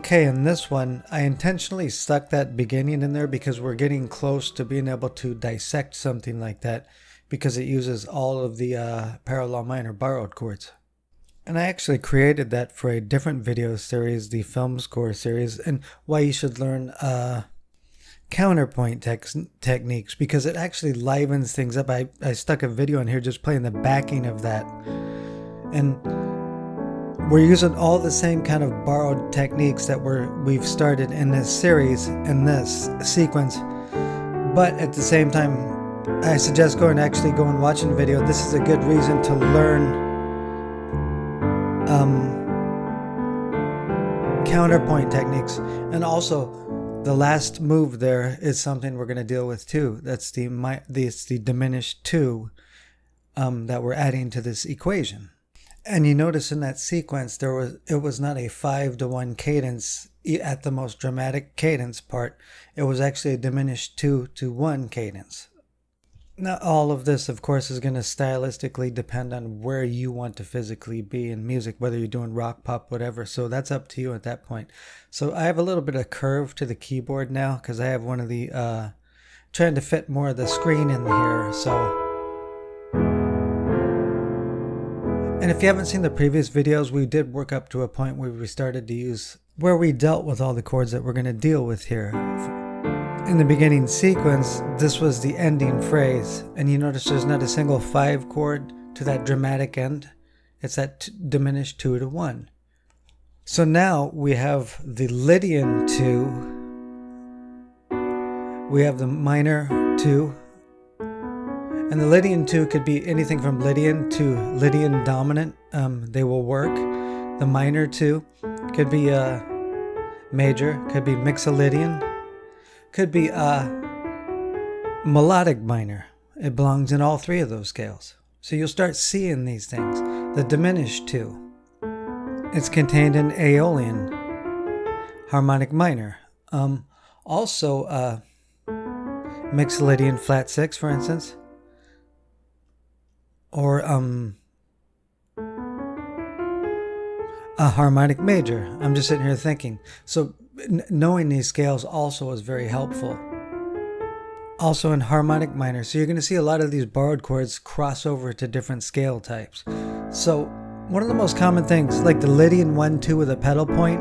Okay, in this one, I intentionally stuck that beginning in there because we're getting close to being able to dissect something like that because it uses all of the parallel minor borrowed chords. And I actually created that for a different video series, the film score series, and why you should learn counterpoint techniques, because it actually livens things up. I stuck a video in here just playing the backing of that. And we're using all the same kind of borrowed techniques that we've started in this series, in this sequence. But at the same time, I suggest go and watching the video. This is a good reason to learn counterpoint techniques. And also, the last move there is something we're going to deal with too. That's the diminished 2 that we're adding to this equation. And you notice in that sequence it was not a 5-to-1 cadence at the most dramatic cadence part. It was actually a diminished 2-to-1 cadence. Now, all of this, of course, is going to stylistically depend on where you want to physically be in music, whether you're doing rock, pop, whatever. So that's up to you at that point. So I have a little bit of curve to the keyboard now because I have one of the, trying to fit more of the screen in here. So, and if you haven't seen the previous videos, we did work up to a point where we started to use, where we dealt with all the chords that we're going to deal with here. In the beginning sequence, this was the ending phrase, and you notice there's not a single 5 chord to that dramatic end. It's that diminished 2-to-1. So now we have the Lydian 2, we have the minor 2, and the Lydian 2 could be anything from Lydian to Lydian dominant. They will work. The minor 2 could be major, could be Mixolydian, could be melodic minor. It belongs in all 3 of those scales. So you'll start seeing these things. The diminished 2, it's contained in Aeolian, harmonic minor. Also Mixolydian flat 6, for instance, or a harmonic major. I'm just sitting here thinking. So knowing these scales also is very helpful. Also in harmonic minor. So you're going to see a lot of these borrowed chords cross over to different scale types. So one of the most common things, like the Lydian 1-2 with a pedal point,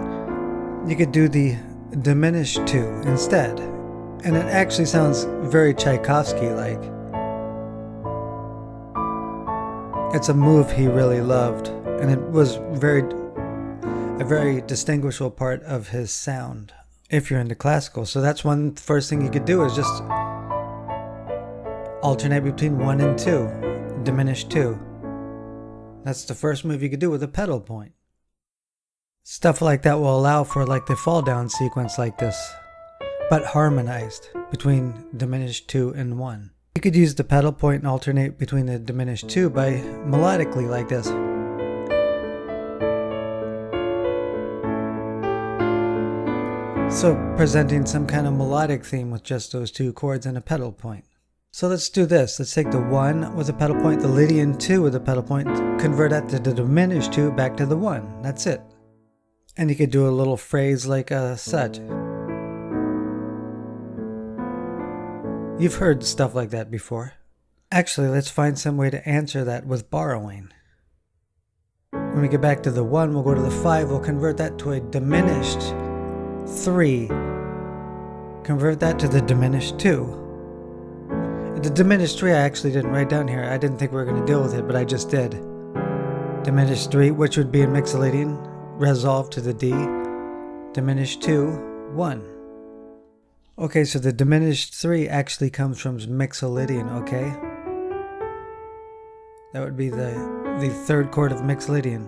you could do the diminished 2 instead. And it actually sounds very Tchaikovsky-like. It's a move he really loved. And it was a very distinguishable part of his sound if you're into classical. So that's one first thing you could do is just alternate between 1 and 2, diminished 2. That's the first move you could do with a pedal point. Stuff like that will allow for like the fall down sequence like this, but harmonized between diminished 2 and 1. You could use the pedal point and alternate between the diminished 2 by melodically like this. So presenting some kind of melodic theme with just those 2 chords and a pedal point. So let's do this. Let's take the 1 with a pedal point, the Lydian 2 with a pedal point, convert that to the diminished 2 back to the 1. That's it. And you could do a little phrase like such. You've heard stuff like that before. Actually, let's find some way to answer that with borrowing. When we get back to the 1, we'll go to the 5, we'll convert that to a diminished 3, convert that to the diminished 2. The diminished 3 I actually didn't write down here. I didn't think we were going to deal with it, but I just did. Diminished 3, which would be in Mixolydian, resolved to the D. Diminished 2, 1. Okay, so the diminished 3 actually comes from Mixolydian, okay? That would be the 3rd chord of Mixolydian.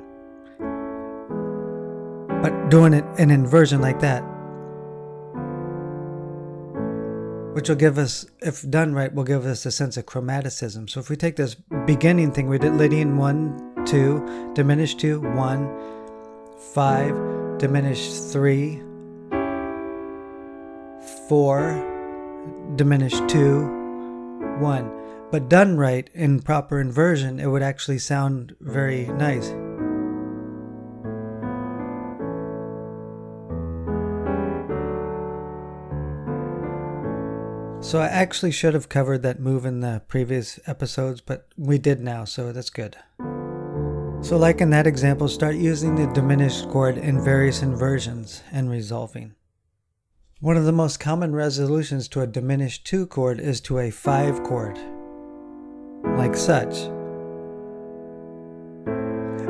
But doing it in inversion like that, which will give us, if done right, will give us a sense of chromaticism. So if we take this beginning thing, we did Lydian 1, 2, diminished 2, 1, 5, diminished 3, 4, diminished 2, 1. But done right in proper inversion, it would actually sound very nice. So I actually should have covered that move in the previous episodes, but we did now, so that's good. So like in that example, start using the diminished chord in various inversions and resolving. One of the most common resolutions to a diminished 2 chord is to a 5 chord, like such.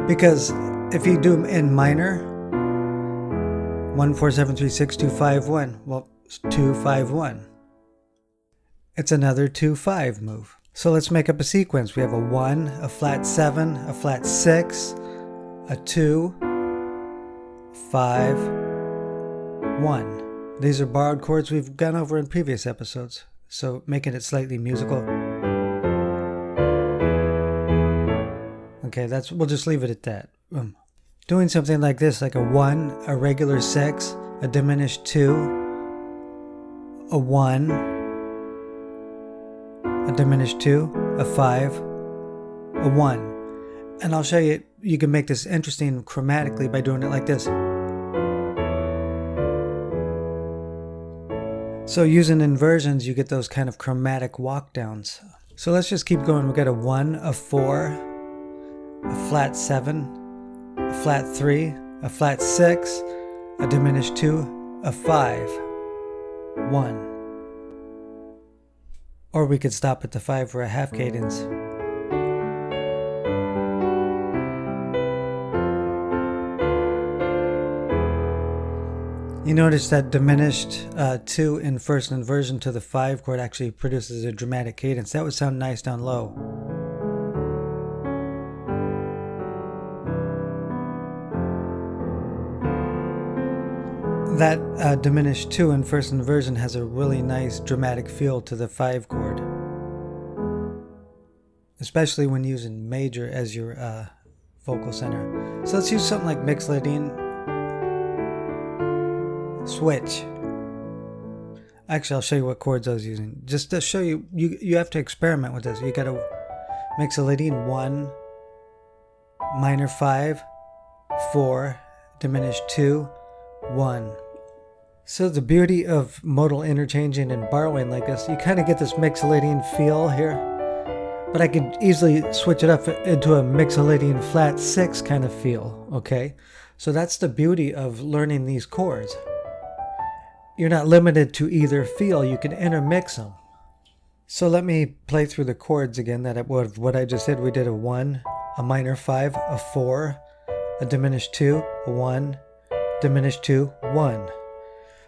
Because if you do in minor, 1, 4, 7, 3, 6, 2, 5, 1, well, 2, 5, 1. It's another 2, 5 move. So let's make up a sequence. We have a 1, a flat 7, a flat 6, a 2, 5, 1. These are borrowed chords we've gone over in previous episodes, so making it slightly musical. Okay, we'll just leave it at that. Doing something like this, like a 1, a regular 6, a diminished 2, a 1, a diminished 2, a 5, a 1. And I'll show you, you can make this interesting chromatically by doing it like this. So using inversions, you get those kind of chromatic walk downs. So let's just keep going. We've got a 1, a 4, a flat 7, a flat 3, a flat 6, a diminished 2, a 5, 1. Or we could stop at the 5 for a half cadence. You notice that diminished 2 in first inversion to the 5 chord actually produces a dramatic cadence. That would sound nice down low. That diminished 2 in first inversion has a really nice dramatic feel to the 5 chord. Especially when using major as your vocal center. So let's use something like Mixolydian switch. Actually, I'll show you what chords I was using. Just to show you, you have to experiment with this. You got to Mixolydian 1, minor 5, 4, diminished 2, 1. So the beauty of modal interchanging and borrowing like this, you kind of get this Mixolydian feel here. But I could easily switch it up into a Mixolydian flat 6 kind of feel, okay? So that's the beauty of learning these chords. You're not limited to either feel, you can intermix them. So let me play through the chords again, what I just did. We did a 1, a minor 5, a 4, a diminished 2, a 1, diminished 2, 1.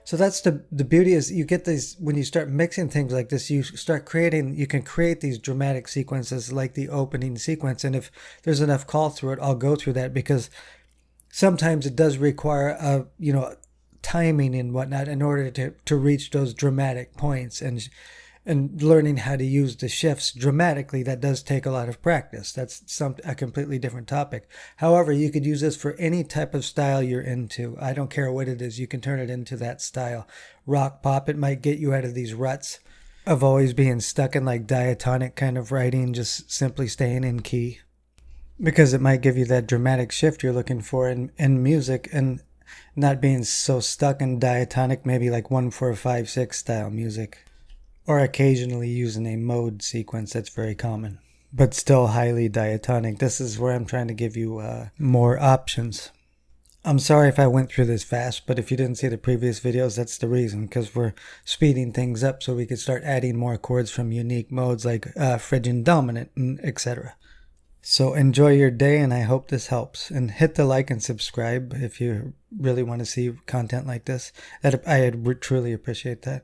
So that's the beauty is you get these, when you start mixing things like this, you can create these dramatic sequences like the opening sequence. And if there's enough call through it, I'll go through that because sometimes it does require timing and whatnot in order to reach those dramatic points, and learning how to use the shifts dramatically, that does take a lot of practice. That's a completely different topic. However, you could use this for any type of style you're into. I don't care what it is. You can turn it into that style. Rock, pop, it might get you out of these ruts of always being stuck in like diatonic kind of writing, just simply staying in key. Because it might give you that dramatic shift you're looking for in music, and not being so stuck in diatonic, maybe like 1, 4, 5, 6 style music. Or occasionally using a mode sequence that's very common, but still highly diatonic. This is where I'm trying to give you more options. I'm sorry if I went through this fast, but if you didn't see the previous videos, that's the reason, because we're speeding things up so we could start adding more chords from unique modes like Phrygian dominant, and etc. So enjoy your day, and I hope this helps. And hit the like and subscribe if you really want to see content like this. I would truly appreciate that.